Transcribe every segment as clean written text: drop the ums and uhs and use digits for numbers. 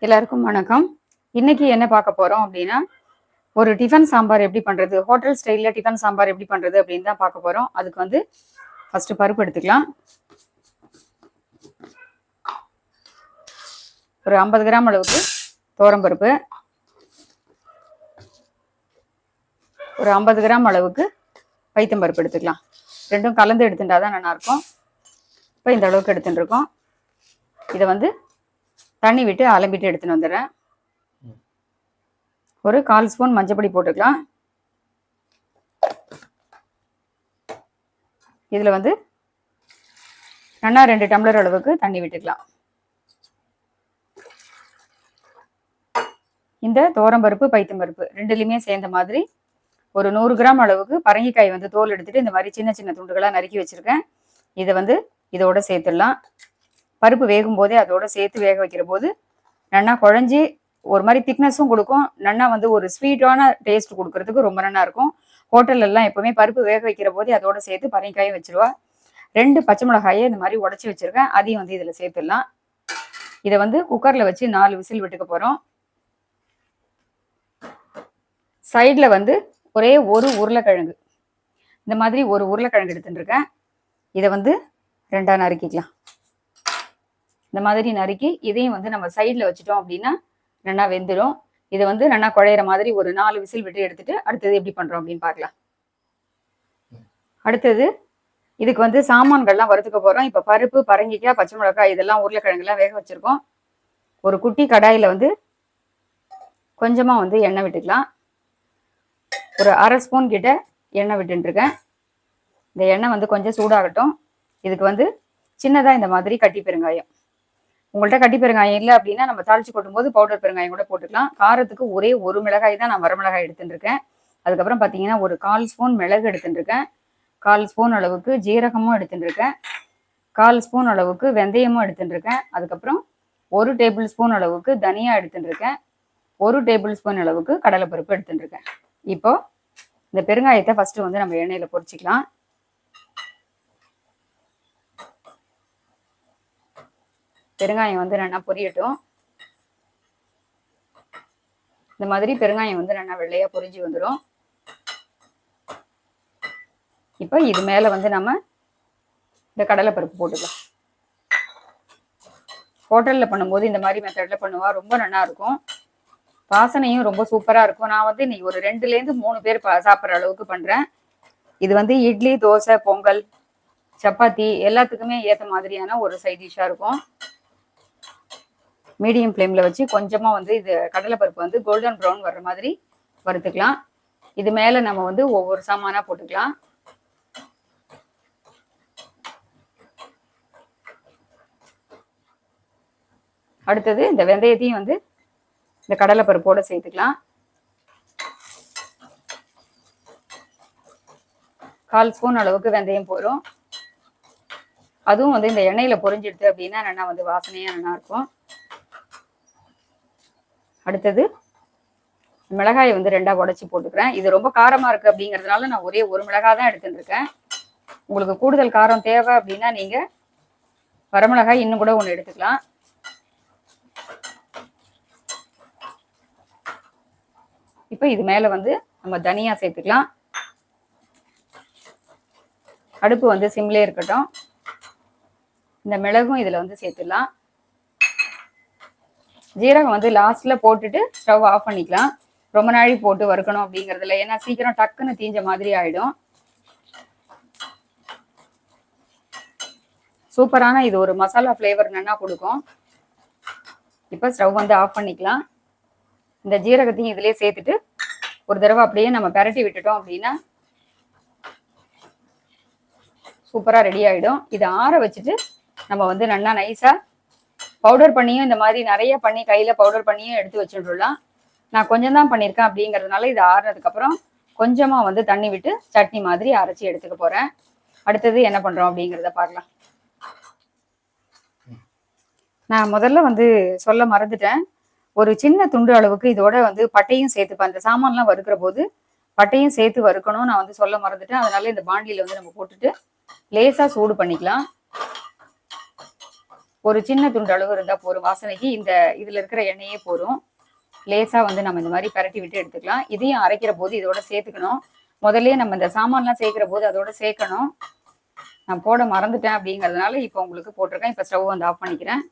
எல்லாருக்கும் வணக்கம். இன்னைக்கு என்ன பார்க்க போறோம் அப்படின்னா, ஒரு டிஃபன் சாம்பார் எப்படி பண்றது, ஹோட்டல் ஸ்டைல்ல டிஃபன் சாம்பார் எப்படி பண்றது அப்படின்னு தான் பார்க்க போறோம். அதுக்கு வந்து ஃபர்ஸ்ட் பருப்பு எடுத்துக்கலாம். ஒரு 50 கிராம் அளவுக்கு துவரம் பருப்பு, ஒரு 50 கிராம் அளவுக்கு பைத்தம் பருப்பு எடுத்துக்கலாம். ரெண்டும் கலந்து எடுத்துட்டா தான் நல்லா இருக்கும். இப்போ இந்த அளவுக்கு எடுத்துட்டு இருக்கோம். இதை வந்து தண்ணி விட்டு அலம்பிட்டு எடுத்துன்னு வந்துடுறேன். ஒரு 1/4 ஸ்பூன் மஞ்சப்பொடி போட்டுக்கலாம். இதில் வந்து நல்லா 2 டம்ளர் அளவுக்கு தண்ணி விட்டுக்கலாம். இந்த துவரம் பருப்பு பைத்தம் பருப்பு ரெண்டுலையுமே சேர்ந்த மாதிரி ஒரு 100 கிராம் அளவுக்கு பரங்கிக்காய் வந்து தோல் எடுத்துட்டு இந்த மாதிரி சின்ன சின்ன துண்டுகளாக நறுக்கி வச்சிருக்கேன். இதை வந்து இதோட சேர்த்துடலாம். பருப்பு வேகும் போதே அதோட சேர்த்து வேக வைக்கிற போது நல்லா குழஞ்சி ஒரு மாதிரி திக்னஸும் கொடுக்கும். நல்லா வந்து ஒரு ஸ்வீட்டான டேஸ்ட் கொடுக்கறதுக்கு ரொம்ப நல்லா இருக்கும். ஹோட்டல் எல்லாம் எப்பவுமே பருப்பு வேக வைக்கிற போதே அதோட சேர்த்து பரங்கிக்காயும் வச்சிருவா. 2 பச்சை மிளகாயை இந்த மாதிரி உடச்சி வச்சிருக்கேன். அதையும் வந்து இதில் சேர்த்துடலாம். இதை வந்து குக்கர்ல வச்சு 4 விசில் விட்டுக்க போறோம். சைடில் வந்து ஒரே ஒரு உருளைக்கிழங்கு, இந்த மாதிரி ஒரு உருளைக்கிழங்கு எடுத்துட்டு இருக்கேன். இதை வந்து 2ஆ நறுக்கிக்கலாம். இந்த மாதிரி நறுக்கி இதையும் வந்து நம்ம சைடில் வச்சுட்டோம் அப்படின்னா நல்லா வெந்துடும். இதை வந்து நல்லா குழையிற மாதிரி ஒரு 4 விசில் விட்டு எடுத்துட்டு அடுத்தது எப்படி பண்ணுறோம் அப்படின்னு பார்க்கலாம். அடுத்தது இதுக்கு வந்து சாமான்கள்லாம் வறுத்துக்க போகிறோம். இப்போ பருப்பு, பரங்கிக்காய், பச்சை மிளகாய் இதெல்லாம் உருளைக்கிழங்குலாம் வேக வச்சுருக்கோம். ஒரு குட்டி கடாயில் வந்து கொஞ்சமாக வந்து எண்ணெய் விட்டுக்கலாம். ஒரு 1/2 ஸ்பூன் கிட்ட எண்ணெய் விட்டுருக்கேன். இந்த எண்ணெய் வந்து கொஞ்சம் சூடாகட்டும். இதுக்கு வந்து சின்னதாக இந்த மாதிரி கட்டி பெருங்காயம், உங்கள்கிட்ட கட்டி பெருங்காயம் இல்லை அப்படின்னா நம்ம தாளிச்சு கொட்டும்போது பவுடர் பெருங்காயம் கூட போட்டுக்கலாம். காரத்துக்கு ஒரே ஒரு மிளகாய் தான் நான் வரமிளகாய் எடுத்துட்டு இருக்கேன். அதுக்கப்புறம் பார்த்தீங்கன்னா ஒரு 1/4 ஸ்பூன் மிளகு எடுத்துட்டு இருக்கேன். 1/4 ஸ்பூன் அளவுக்கு ஜீரகமும் எடுத்துட்டு இருக்கேன். 1/4 ஸ்பூன் அளவுக்கு வெந்தயமும் எடுத்துட்டு இருக்கேன். அதுக்கப்புறம் 1 டேபிள் ஸ்பூன் அளவுக்கு தனியா எடுத்துட்டு இருக்கேன். 1 டேபிள் ஸ்பூன் அளவுக்கு கடலைப்பருப்பு எடுத்துட்டு இருக்கேன். இப்போ இந்த பெருங்காயத்தை ஃபர்ஸ்ட் வந்து நம்ம எண்ணெயில பொரிச்சிக்கலாம். பெருங்காயம் வந்து நல்லா பொரியட்டும். இந்த மாதிரி பெருங்காயம் வந்து நல்லா வெள்ளையா பொரிஞ்சு வந்துடும். இப்போ இது மேல வந்து நம்ம இந்த கடலைப்பருப்பு போட்டுக்கலாம். ஹோட்டல்ல பண்ணும்போது இந்த மாதிரி மெத்தட்ல பண்ணுவா, ரொம்ப நல்லா இருக்கும். வாசனையும் ரொம்ப சூப்பரா இருக்கும். நான் வந்து இன்னைக்கு ஒரு 2லேருந்து 3 பேர் சாப்பிட்ற அளவுக்கு பண்றேன். இது வந்து இட்லி, தோசை, பொங்கல், சப்பாத்தி எல்லாத்துக்குமே ஏற்ற மாதிரியான ஒரு சைட் டிஷ்ஷா இருக்கும். மீடியம் ஃப்ளேமில் வச்சு கொஞ்சமாக வந்து இது கடலைப்பருப்பு வந்து கோல்டன் ப்ரௌன் வர்ற மாதிரி வறுத்துக்கலாம். இது மேலே நம்ம வந்து ஒவ்வொரு சாமானாக போட்டுக்கலாம். அடுத்தது இந்த வெந்தயத்தையும் வந்து இந்த கடலைப்பருப்போட சேர்த்துக்கலாம். 1/4 ஸ்பூன் அளவுக்கு வெந்தயம் போடும். அதுவும் வந்து இந்த எண்ணெயில் பொரிஞ்சிடுது அப்படின்னா நல்லா வந்து வாசனையாக நல்லா இருக்கும். அடுத்தது மிளகாயை வந்து 2ஆ உடச்சி போட்டுக்கிறேன். இது ரொம்ப காரமாக இருக்குது அப்படிங்கிறதுனால நான் ஒரே ஒரு மிளகாய் தான் எடுத்துட்டு இருக்கேன். உங்களுக்கு கூடுதல் காரம் தேவை அப்படின்னா நீங்கள் வரமிளகாய் இன்னும் கூட 1 எடுத்துக்கலாம். இப்போ இது மேலே வந்து நம்ம தனியா சேர்த்துக்கலாம். அடுப்பு வந்து சிம்லே இருக்கட்டும். இந்த மிளகும் இதில் வந்து சேர்த்துடலாம். ஜீரகம் வந்து லாஸ்ட்ல போட்டுட்டு ஸ்டவ் ஆஃப் பண்ணிக்கலாம். ரொம்ப நாழி போட்டு வறுக்கணும் அப்படிங்கிறதுல, ஏன்னா சீக்கிரம் டக்குன்னு தீஞ்ச மாதிரி ஆயிடும். சூப்பரான இது ஒரு மசாலா ஃப்ளேவர் நல்லா கொடுக்கும். இப்போ ஸ்டவ் வந்து ஆஃப் பண்ணிக்கலாம். இந்த ஜீரகத்தையும் இதிலே சேர்த்துட்டு ஒரு தடவை அப்படியே நம்ம பெரட்டி விட்டுட்டோம் அப்படின்னா சூப்பராக ரெடி ஆகிடும். இதை ஆற வச்சுட்டு நம்ம வந்து நல்லா நைஸாக பவுடர் பண்ணியும் இந்த மாதிரி நிறைய பண்ணி கையில் பவுடர் பண்ணியும் எடுத்து வச்சுடலாம். நான் கொஞ்சம் தான் பண்ணியிருக்கேன் அப்படிங்கிறதுனால இது ஆறுனதுக்கப்புறம் கொஞ்சமாக வந்து தண்ணி விட்டு சட்னி மாதிரி அரைச்சி எடுத்துக்க போகிறேன். அடுத்தது என்ன பண்ணுறோம் அப்படிங்கிறத பார்க்கலாம். நான் முதல்ல வந்து சொல்ல மறந்துட்டேன். ஒரு சின்ன துண்டு அளவுக்கு இதோட வந்து பட்டையும் சேர்த்துப்பேன். அந்த சாமான்லாம் வறுக்கிற போது பட்டையும் சேர்த்து வறுக்கணும், நான் வந்து சொல்ல மறந்துட்டேன். அதனால இந்த பாண்டியில் வந்து நம்ம போட்டுட்டு லேசாக சூடு பண்ணிக்கலாம். ஒரு சின்ன துண்டு அளவு இருந்தால் போதும் வாசனைக்கு. இந்த இதில் இருக்கிற எண்ணெயே போதும். லேசாக வந்து நம்ம இந்த மாதிரி பரட்டி விட்டு எடுத்துக்கலாம். இதையும் அரைக்கிற போது இதோட சேர்த்துக்கணும். முதல்ல நம்ம இந்த சாமான்லாம் சேர்க்கிற போது அதோட சேர்க்கணும். நான் போட மறந்துட்டேன் அப்படிங்கிறதுனால இப்போ உங்களுக்கு போட்டிருக்கேன். இப்போ ஸ்டவ் வந்து ஆஃப் பண்ணிக்கிறேன்.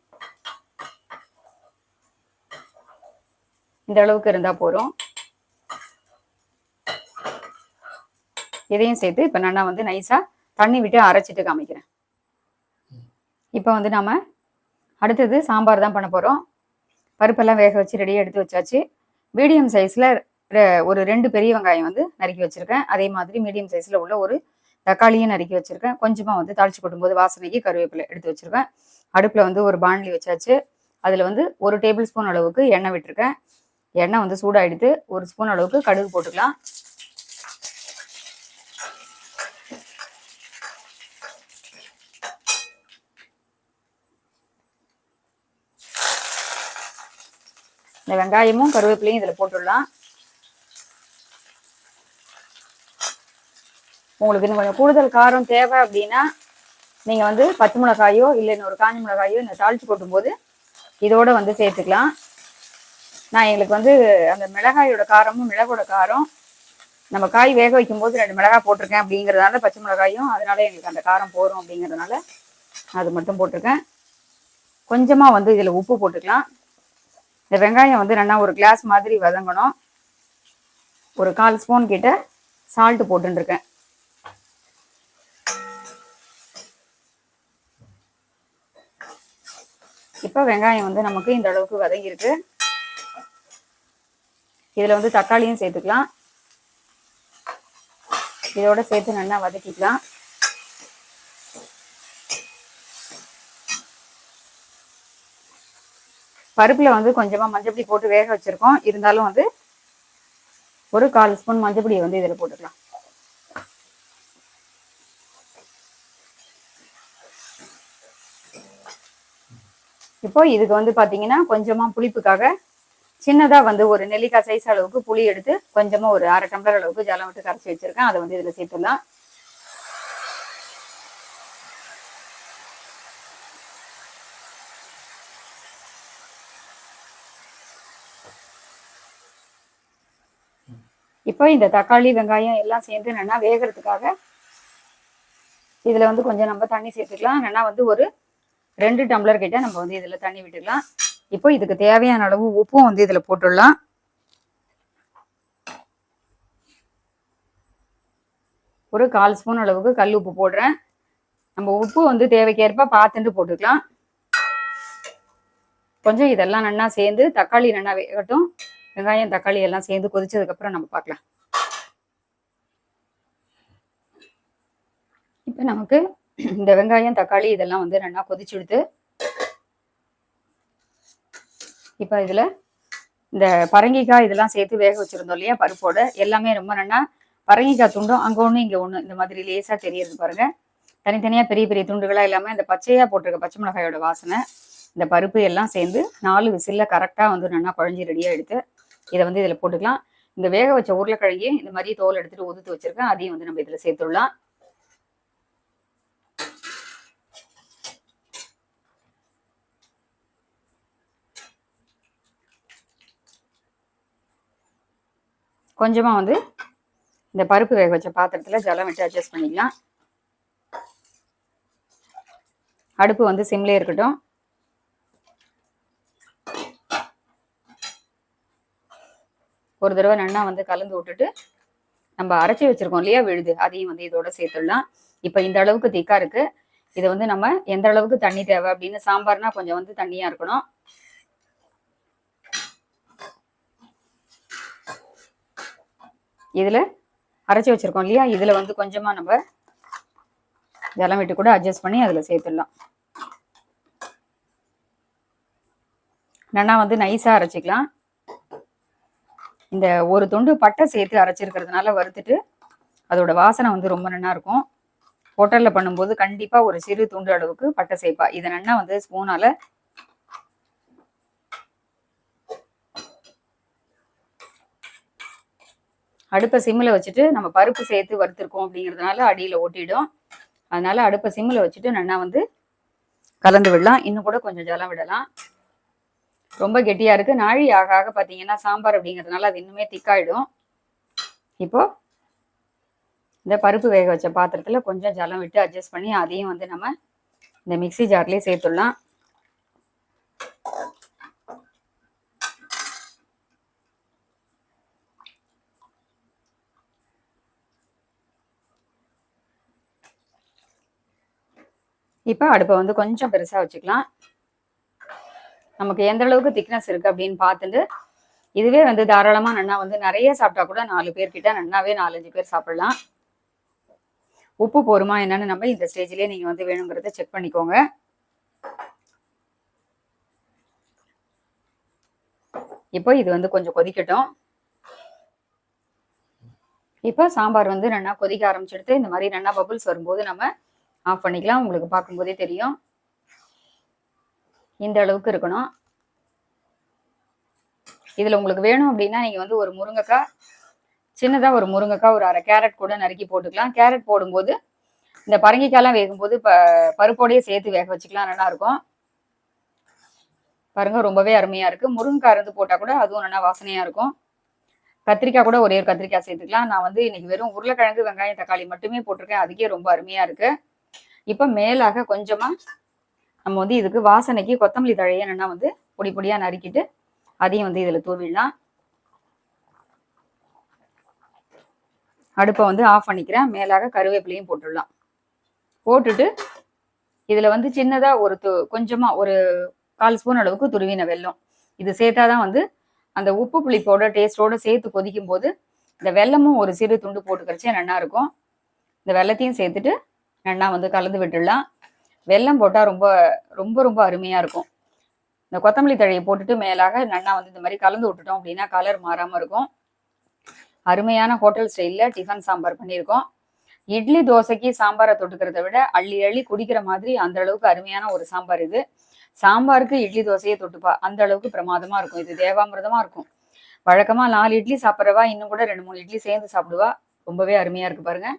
இந்த அளவுக்கு இருந்தால் போதும். இதையும் சேர்த்து இப்போ நான் வந்து நைஸாக தண்ணி விட்டு அரைச்சிட்டு காமிக்கிறேன். இப்போ வந்து நம்ம அடுத்தது சாம்பார் தான் பண்ண போகிறோம். பருப்பெல்லாம் வேக வச்சு ரெடியாக எடுத்து வச்சாச்சு. மீடியம் சைஸில் ஒரு 2 பெரிய வெங்காயம் வந்து நறுக்கி வச்சுருக்கேன். அதே மாதிரி மீடியம் சைஸில் உள்ள ஒரு தக்காளியும் நறுக்கி வச்சுருக்கேன். கொஞ்சமாக வந்து தாளிச்சு கொட்டும்போது வாசனைக்கு கருவேப்பிலை எடுத்து வச்சுருக்கேன். அடுப்பில் வந்து ஒரு பாண்ட்லி வச்சாச்சு. அதில் வந்து 1 டேபிள் ஸ்பூன் அளவுக்கு எண்ணெய் விட்டுருக்கேன். எண்ணெய் வந்து சூடாகிடுத்து. 1 ஸ்பூன் அளவுக்கு கடுகு போட்டுக்கலாம். இந்த வெங்காயமும் கருவேப்பிலையும் இதில் போட்டுடலாம். உங்களுக்கு இன்னும் கொஞ்சம் கூடுதல் காரம் தேவை அப்படின்னா நீங்கள் வந்து பச்சை மிளகாயோ இல்லை இன்னொரு காஞ்ச மிளகாயோ இந்த தாளித்து கொட்டும்போது இதோட வந்து சேர்த்துக்கலாம். நான் எங்களுக்கு வந்து அந்த மிளகாயோட காரமும் மிளகோட காரம் நம்ம காய் வேக வைக்கும்போது 2 மிளகாய் போட்டிருக்கேன் அப்படிங்கிறதுனால பச்சை மிளகாயும் அதனால எங்களுக்கு அந்த காரம் போதும் அப்படிங்கிறதுனால அது மட்டும் போட்டிருக்கேன். கொஞ்சமாக வந்து இதில் உப்பு போட்டுக்கலாம். இந்த வெங்காயம் வந்து நல்லா ஒரு கிளாஸ் மாதிரி வதங்கணும். ஒரு 1/4 ஸ்பூன் கிட்ட சால்ட்டு போட்டுருக்கேன். இப்போ வெங்காயம் வந்து நமக்கு இந்த அளவுக்கு வதங்கியிருக்கு. இதில் வந்து தக்காளியும் சேர்த்துக்கலாம். இதோட சேர்த்து நல்லா வதக்கிக்கலாம். பருப்பில் வந்து கொஞ்சமாக மஞ்சப்பொடி போட்டு வேக வச்சுருக்கோம். இருந்தாலும் வந்து ஒரு 1/4 ஸ்பூன் மஞ்சப்பொடியை வந்து இதில் போட்டுக்கலாம். இப்போ இதுக்கு வந்து பார்த்தீங்கன்னா கொஞ்சமாக புளிப்புக்காக சின்னதாக வந்து ஒரு நெல்லிக்காய் சைஸ் அளவுக்கு புளி எடுத்து கொஞ்சமாக ஒரு 1/2 டம்ளர் அளவுக்கு ஜலம் விட்டு கரைச்சி வச்சுருக்கேன். அதை வந்து இதில் சேர்த்துடலாம். இப்போ இந்த தக்காளி வெங்காயம் எல்லாம் சேர்ந்து நல்லா வேகிறதுக்காக இதில் வந்து கொஞ்சம் நம்ம தண்ணி சேர்த்துக்கலாம். நல்லா வந்து ஒரு 2 டம்ளர் கிட்ட நம்ம வந்து இதில் தண்ணி விட்டுக்கலாம். இப்போ இதுக்கு தேவையான அளவு உப்பும் வந்து இதில் போட்டுடலாம். ஒரு 1/4 ஸ்பூன் அளவுக்கு கல் உப்பு போடுறேன். நம்ம உப்பு வந்து தேவைக்கேற்ப பார்த்துட்டு போட்டுக்கலாம். கொஞ்சம் இதெல்லாம் நல்லா சேர்ந்து தக்காளி நல்லா வேகட்டும். வெங்காயம் தக்காளி எல்லாம் சேர்ந்து கொதிச்சதுக்கப்புறம் நம்ம பார்க்கலாம். இப்போ நமக்கு இந்த வெங்காயம் தக்காளி இதெல்லாம் வந்து நல்லா கொதிச்சுடுது. இப்போ இதில் இந்த பரங்கிக்காய் இதெல்லாம் சேர்த்து வேக வச்சுருந்தோம் இல்லையா பருப்போட, எல்லாமே ரொம்ப நல்லா பரங்கிக்காய் துண்டும் அங்கே ஒன்று இங்கே ஒன்று இந்த மாதிரி லேசாக தெரியுது பாருங்கள். தனித்தனியாக பெரிய பெரிய துண்டுகளாக இல்லாமல் இந்த பச்சையாக போட்டிருக்க பச்சை மிளகாயோட வாசனை இந்த பருப்பு எல்லாம் சேர்ந்து 4 விசிலில் கரெக்டாக வந்து நல்லா குழஞ்சி ரெடியாக எடுத்து இதை வந்து இதில் போட்டுக்கலாம். இந்த வேக வச்ச உருளைக்கிழங்கையும் இந்த மாதிரி தோல் எடுத்துகிட்டு உதுத்து வச்சுருக்கேன். அதையும் வந்து நம்ம இதில் சேர்த்துடலாம். கொஞ்சமாக வந்து இந்த பருப்பு வேக வச்ச பாத்திரத்தில் ஜலம் விட்டு அட்ஜஸ்ட் பண்ணிக்கலாம். அடுப்பு வந்து சிம்லேயே இருக்கட்டும். ஒரு தடவை நல்லா வந்து கலந்து விட்டுட்டு நம்ம அரைச்சி வச்சிருக்கோம் இல்லையா விழுது, அதையும் வந்து இதோட சேர்த்துடலாம். இப்போ இந்த அளவுக்கு திக்காக இருக்கு. இதை வந்து நம்ம எந்த அளவுக்கு தண்ணி தேவை அப்படின்னு, சாம்பார்னா கொஞ்சம் வந்து தண்ணியாக இருக்கணும். இதில் அரைச்சி வச்சிருக்கோம் இல்லையா, இதில் வந்து கொஞ்சமாக நம்ம ஜலம் விட்டு கூட அட்ஜஸ்ட் பண்ணி அதில் சேர்த்துடலாம். நல்லா வந்து நைஸாக அரைச்சிக்கலாம். இந்த ஒரு துண்டு பட்டை சேர்த்து அரைச்சிருக்கிறதுனால வறுத்துட்டு அதோட வாசனை வந்து ரொம்ப நல்லா இருக்கும். ஹோட்டலில் பண்ணும்போது கண்டிப்பாக ஒரு சிறு துண்டு அளவுக்கு பட்டை சேர்ப்பா. இதை நல்லா வந்து ஸ்பூனால் அடுப்பை சிம்மில் வச்சுட்டு, நம்ம பருப்பு சேர்த்து வறுத்துருக்கோம் அப்படிங்கிறதுனால அடியில் ஒட்டிடும். அதனால அடுப்பை சிம்மில் வச்சுட்டு நல்லா வந்து கலந்து விடலாம். இன்னும் கூட கொஞ்சம் ஜலம் விடலாம். ரொம்ப கெட்டியா இருக்கு. நாழி ஆக ஆக பார்த்தீங்கன்னா சாம்பார் அப்படிங்கிறதுனால அது இன்னுமே திக்காயிடும். இப்போ இந்த பருப்பு வேக வச்ச பாத்திரத்துல கொஞ்சம் ஜலம் விட்டு அட்ஜஸ்ட் பண்ணி அதையும் வந்து நம்ம இந்த மிக்ஸி ஜார்லயே சேர்த்துடலாம். இப்போ அடுப்பை வந்து கொஞ்சம் பெருசா வச்சுக்கலாம். நமக்கு எந்த அளவுக்கு திக்னஸ் இருக்கு அப்படின்னு பார்த்துட்டு, இதுவே வந்து தாராளமா நன்னா வந்து நிறைய சாப்பிட்டா கூட 4 பேர்கிட்ட நன்னாவே 4-5 பேர் சாப்பிடலாம். உப்பு போருமா என்னன்னு நம்ம இந்த ஸ்டேஜ்லயே நீங்க வந்து வேணுங்கிறத செக் பண்ணிக்கோங்க. இப்போ இது வந்து கொஞ்சம் கொதிக்கட்டும். இப்போ சாம்பார் வந்து நல்லா கொதிக்க ஆரம்பிச்சிடுத்து. இந்த மாதிரி நல்லா பபுள்ஸ் வரும்போது நம்ம ஆஃப் பண்ணிக்கலாம். உங்களுக்கு பார்க்கும்போதே தெரியும். இந்த அளவுக்கு இருக்கணும். இதுல உங்களுக்கு வேணும் அப்படின்னா நீங்க வந்து ஒரு முருங்கைக்காய், சின்னதா ஒரு முருங்கைக்காய், ஒரு 1/2 கேரட் கூட நறுக்கி போட்டுக்கலாம். கேரட் போடும்போது இந்த பரங்கிக்காய்லாம் வேகும்போது பருப்போடையே சேர்த்து வேக வச்சுக்கலாம், நல்லா இருக்கும். பாருங்க ரொம்பவே அருமையா இருக்கு. முருங்கைக்காய் இருந்து போட்டா கூட அதுவும் நல்லா வாசனையா இருக்கும். கத்திரிக்காய் கூட ஒரே ஒரு கத்திரிக்காய் சேர்த்துக்கலாம். நான் வந்து இன்னைக்கு வெறும் உருளைக்கிழங்கு, வெங்காயம், தக்காளி மட்டுமே போட்டிருக்கேன். அதுக்கே ரொம்ப அருமையா இருக்கு. இப்ப மேலாக கொஞ்சமா நம்ம வந்து இதுக்கு வாசனைக்கு கொத்தமல்லி தழையை என்னன்னா வந்து பொடி பொடியா நறுக்கிட்டு அதையும் வந்து இதுல தூவிடலாம். அடுப்பை வந்து ஆஃப் பண்ணிக்கிறேன். மேலாக கருவேப்பிலையும் போட்டுடலாம். போட்டுட்டு இதுல வந்து சின்னதா கொஞ்சமா ஒரு 1/4 ஸ்பூன் அளவுக்கு துருவின வெல்லம். இது சேர்த்தாதான் வந்து அந்த உப்பு புளிப்போட டேஸ்டோட சேர்த்து கொதிக்கும் போது இந்த வெல்லமும் ஒரு சிறு துண்டு போட்டுக்கிறச்சே நல்லா இருக்கும். இந்த வெல்லத்தையும் சேர்த்துட்டு நல்லா வந்து கலந்து விட்டுடலாம். வெல்லம் போட்டால் ரொம்ப ரொம்ப ரொம்ப அருமையா இருக்கும். இந்த கொத்தமல்லி தழையை போட்டுட்டு மேலாக நல்லா வந்து இந்த மாதிரி கலந்து விட்டுட்டோம் அப்படின்னா கலர் மாறாம இருக்கும். அருமையான ஹோட்டல் ஸ்டைல்ல டிஃபன் சாம்பார் பண்ணியிருக்கோம். இட்லி தோசைக்கு சாம்பாரை தொட்டுக்கிறத விட அள்ளி அள்ளி குடிக்கிற மாதிரி அந்த அளவுக்கு அருமையான ஒரு சாம்பார் இது. சாம்பாருக்கு இட்லி தோசையை தொட்டுப்பா, அந்த அளவுக்கு பிரமாதமா இருக்கும். இது தேவாமிர்தமா இருக்கும். வழக்கமா 4 இட்லி சாப்பிட்றவா இன்னும் கூட 2-3 இட்லி சேர்ந்து சாப்பிடுவா. ரொம்பவே அருமையா இருக்கு பாருங்க.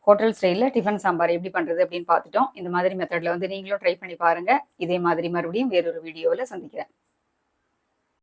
ஹோட்டல் ஸ்டைல்ல டிஃபன் சாம்பார் எப்படி பண்றது அப்படின்னு பார்த்துட்டோம். இந்த மாதிரி மெத்தட்ல வந்து நீங்களும் ட்ரை பண்ணி பாருங்க. இதே மாதிரி மறுபடியும் வேறொரு வீடியோவில் சந்திக்கிறேன்.